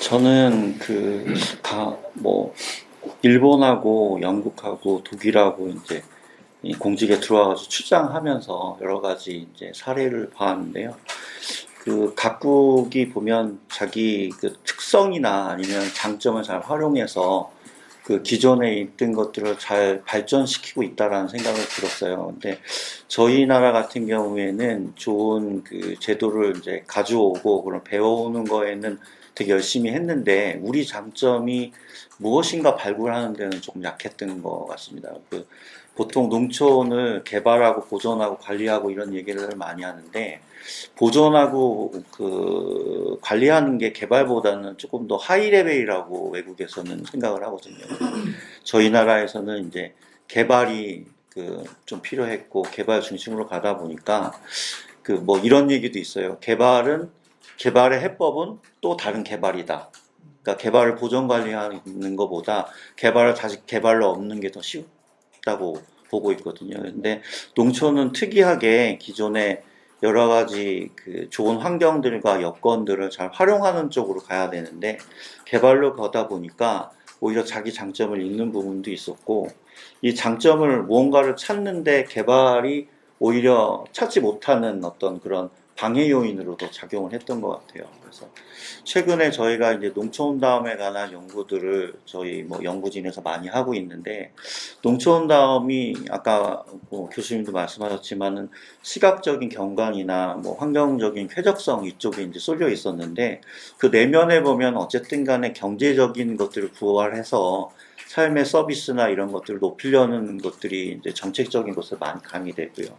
저는 일본하고 영국하고 독일하고 이제 이 공직에 들어와가지고 출장하면서 여러 가지 이제 사례를 봤는데요. 그 각국이 보면 자기 그 특성이나 아니면 장점을 잘 활용해서 그 기존에 있던 것들을 잘 발전시키고 있다라는 생각을 들었어요. 근데 저희 나라 같은 경우에는 좋은 그 제도를 이제 가져오고 그런 배워오는 거에는 되게 열심히 했는데 우리 장점이 무엇인가 발굴하는 데는 조금 약했던 것 같습니다. 보통 농촌을 개발하고 보존하고 관리하고 이런 얘기를 많이 하는데 보존하고 관리하는 게 개발보다는 조금 더 하이 레벨이라고 외국에서는 생각을 하거든요. 저희 나라에서는 이제 개발이 좀 필요했고 개발 중심으로 가다 보니까 이런 얘기도 있어요. 개발의 해법은 또 다른 개발이다. 그러니까 개발을 보존 관리하는 것보다 개발을 다시 개발로 얻는 게 더 쉽다고 보고 있거든요. 근데 농촌은 특이하게 기존에 여러 가지 그 좋은 환경들과 여건들을 잘 활용하는 쪽으로 가야 되는데 개발로 가다 보니까 오히려 자기 장점을 잃는 부분도 있었고 이 장점을 무언가를 찾는데 개발이 오히려 찾지 못하는 어떤 그런 방해 요인으로도 작용을 했던 것 같아요. 그래서 최근에 저희가 이제 농촌다움에 관한 연구들을 저희 연구진에서 많이 하고 있는데 농촌다움이 아까 교수님도 말씀하셨지만은 시각적인 경관이나 환경적인 쾌적성 이쪽에 이제 쏠려 있었는데 그 내면에 보면 어쨌든 간에 경제적인 것들을 부활해서 삶의 서비스나 이런 것들을 높이려는 것들이 이제 정책적인 것을 많이 가미되고요.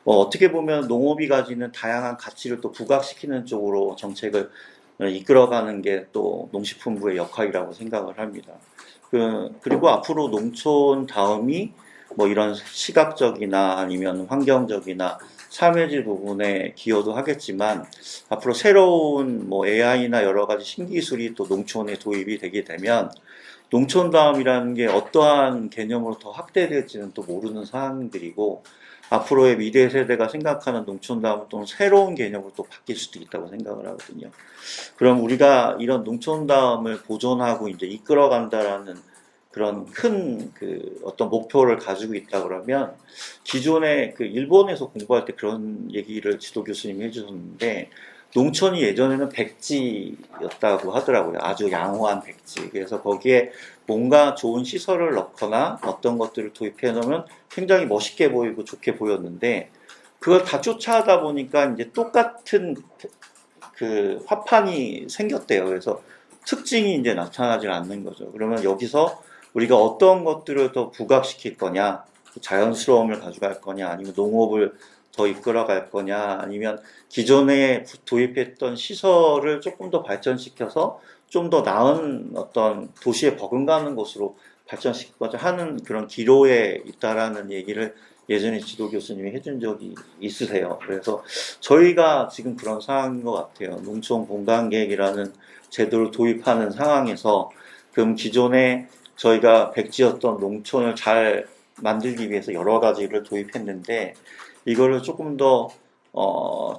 어떻게 보면 농업이 가지는 다양한 가치를 또 부각시키는 쪽으로 정책을 이끌어가는 게 또 농식품부의 역할이라고 생각을 합니다. 그리고 앞으로 농촌 다음이 이런 시각적이나 아니면 환경적이나 삶의 질 부분에 기여도 하겠지만 앞으로 새로운 AI나 여러 가지 신기술이 또 농촌에 도입이 되게 되면 농촌 다음이라는 게 어떠한 개념으로 더 확대될지는 또 모르는 사항들이고 앞으로의 미래 세대가 생각하는 농촌 다음은 또 새로운 개념으로 또 바뀔 수도 있다고 생각을 하거든요. 그럼 우리가 이런 농촌 다음을 보존하고 이제 이끌어간다라는 그런 큰 어떤 목표를 가지고 있다 그러면 기존에 일본에서 공부할 때 그런 얘기를 지도 교수님이 해주셨는데 농촌이 예전에는 백지였다고 하더라고요. 아주 양호한 백지. 그래서 거기에 뭔가 좋은 시설을 넣거나 어떤 것들을 도입해 놓으면 굉장히 멋있게 보이고 좋게 보였는데 그걸 다 쫓아하다 보니까 이제 똑같은 화판이 생겼대요. 그래서 특징이 이제 나타나질 않는 거죠. 그러면 여기서 우리가 어떤 것들을 더 부각시킬 거냐, 자연스러움을 가져갈 거냐, 아니면 농업을 더 이끌어갈 거냐, 아니면 기존에 도입했던 시설을 조금 더 발전시켜서 좀 더 나은 어떤 도시에 버금가는 곳으로 발전시키고자 하는 그런 기로에 있다라는 얘기를 예전에 지도 교수님이 해준 적이 있으세요. 그래서 저희가 지금 그런 상황인 것 같아요. 농촌 공간계획이라는 제도를 도입하는 상황에서 그럼 기존에 저희가 백지였던 농촌을 잘 만들기 위해서 여러 가지를 도입했는데 이거를 조금 더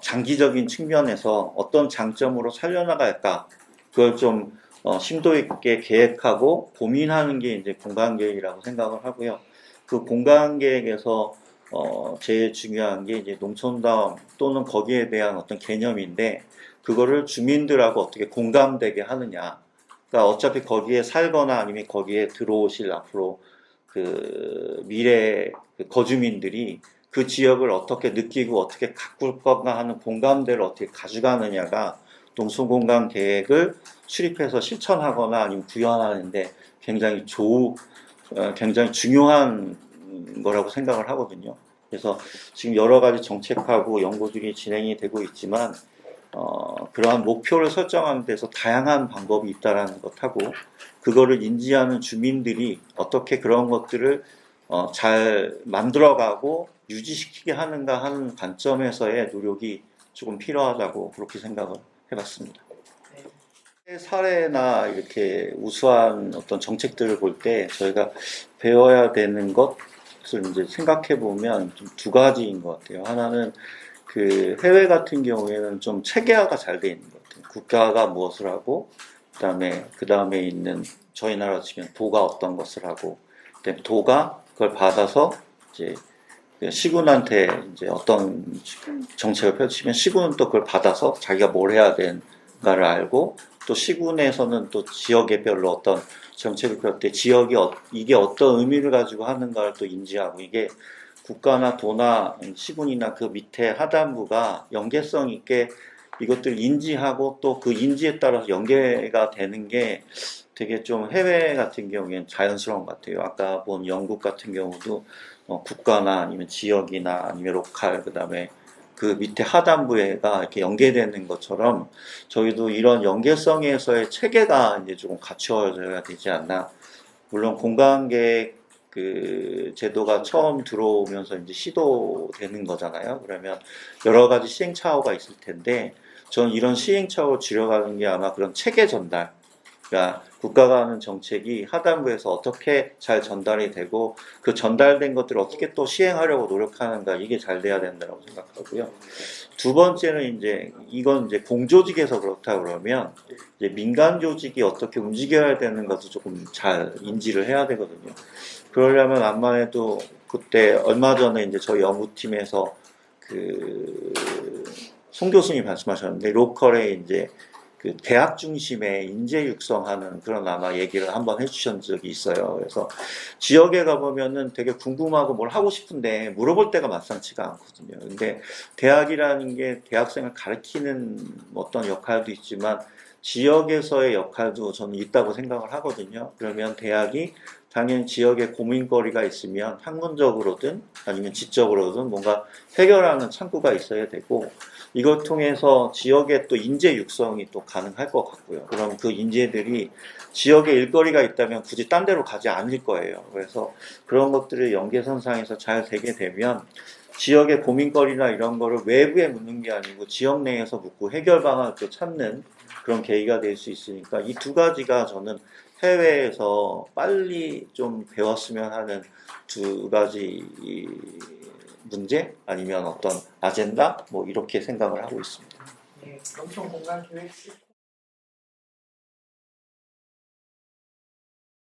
장기적인 측면에서 어떤 장점으로 살려나갈까 그걸 좀 심도 있게 계획하고 고민하는 게 이제 공간계획이라고 생각을 하고요. 그 공간계획에서 제일 중요한 게 이제 농촌다움 또는 거기에 대한 어떤 개념인데 그거를 주민들하고 어떻게 공감되게 하느냐. 그러니까 어차피 거기에 살거나 아니면 거기에 들어오실 앞으로 미래 거주민들이 그 지역을 어떻게 느끼고 어떻게 가꿀 건가 하는 공감대를 어떻게 가져가느냐가 농촌공간 계획을 수립해서 실천하거나 아니면 구현하는데 굉장히 중요한 거라고 생각을 하거든요. 그래서 지금 여러 가지 정책하고 연구들이 진행이 되고 있지만 그러한 목표를 설정하는 데서 다양한 방법이 있다라는 것하고 그거를 인지하는 주민들이 어떻게 그런 것들을 잘 만들어가고 유지시키게 하는가 하는 관점에서의 노력이 조금 필요하다고 그렇게 생각을 해봤습니다. 사례나 이렇게 우수한 어떤 정책들을 볼 때 저희가 배워야 되는 것을 이제 생각해 보면 좀 두 가지인 것 같아요. 하나는 해외 같은 경우에는 좀 체계화가 잘 돼 있는 것 같아요. 국가가 무엇을 하고 그 다음에 있는 저희 나라 치면 도가 어떤 것을 하고, 그다음에 도가 그걸 받아서 이제 그 시군한테 이제 어떤 정책을 펼치면 시군은 또 그걸 받아서 자기가 뭘 해야 되는가를 알고, 또 시군에서는 또 지역별로 어떤 정책을 펼 때 지역이 이게 어떤 의미를 가지고 하는가를 또 인지하고, 이게 국가나 도나 시군이나 그 밑에 하단부가 연계성 있게 이것들 인지하고 또 그 인지에 따라서 연계가 되는 게 되게 좀 해외 같은 경우에는 자연스러운 것 같아요. 아까 본 영국 같은 경우도 국가나 아니면 지역이나 아니면 로컬, 그다음에 그 밑에 하단부가 이렇게 연계되는 것처럼 저희도 이런 연계성에서의 체계가 이제 조금 갖추어져야 되지 않나. 물론 공간계획 그 제도가 처음 들어오면서 이제 시도되는 거잖아요. 그러면 여러 가지 시행착오가 있을 텐데, 저는 이런 시행착오를 줄여가는 게 아마 그런 체계 전달, 그러니까 국가가 하는 정책이 하단부에서 어떻게 잘 전달이 되고 그 전달된 것들을 어떻게 또 시행하려고 노력하는가, 이게 잘 돼야 된다고 생각하고요. 두 번째는 이건 이제 공조직에서 그렇다 그러면 이제 민간 조직이 어떻게 움직여야 되는 것도 조금 잘 인지를 해야 되거든요. 그러려면 암만 해도 그때 얼마 전에 이제 저희 연구팀에서 그 송 교수님 말씀하셨는데, 로컬에 이제 그 대학 중심의 인재 육성하는 그런 아마 얘기를 한번 해주신 적이 있어요. 그래서 지역에 가보면은 되게 궁금하고 뭘 하고 싶은데 물어볼 데가 마땅치가 않거든요. 근데 대학이라는 게 대학생을 가르치는 어떤 역할도 있지만 지역에서의 역할도 저는 있다고 생각을 하거든요. 그러면 대학이 당연히 지역에 고민거리가 있으면 학문적으로든 아니면 지적으로든 뭔가 해결하는 창구가 있어야 되고, 이걸 통해서 지역의 또 인재 육성이 또 가능할 것 같고요. 그럼 그 인재들이 지역에 일거리가 있다면 굳이 딴 데로 가지 않을 거예요. 그래서 그런 것들을 연계선상에서 잘 되게 되면 지역의 고민거리나 이런 거를 외부에 묻는 게 아니고 지역 내에서 묻고 해결 방안을 또 찾는 그런 계기가 될 수 있으니까, 이 두 가지가 저는 해외에서 빨리 좀 배웠으면 하는 두 가지 문제 아니면 어떤 아젠다, 뭐 이렇게 생각을 하고 있습니다. 네, 엄청 공간 계획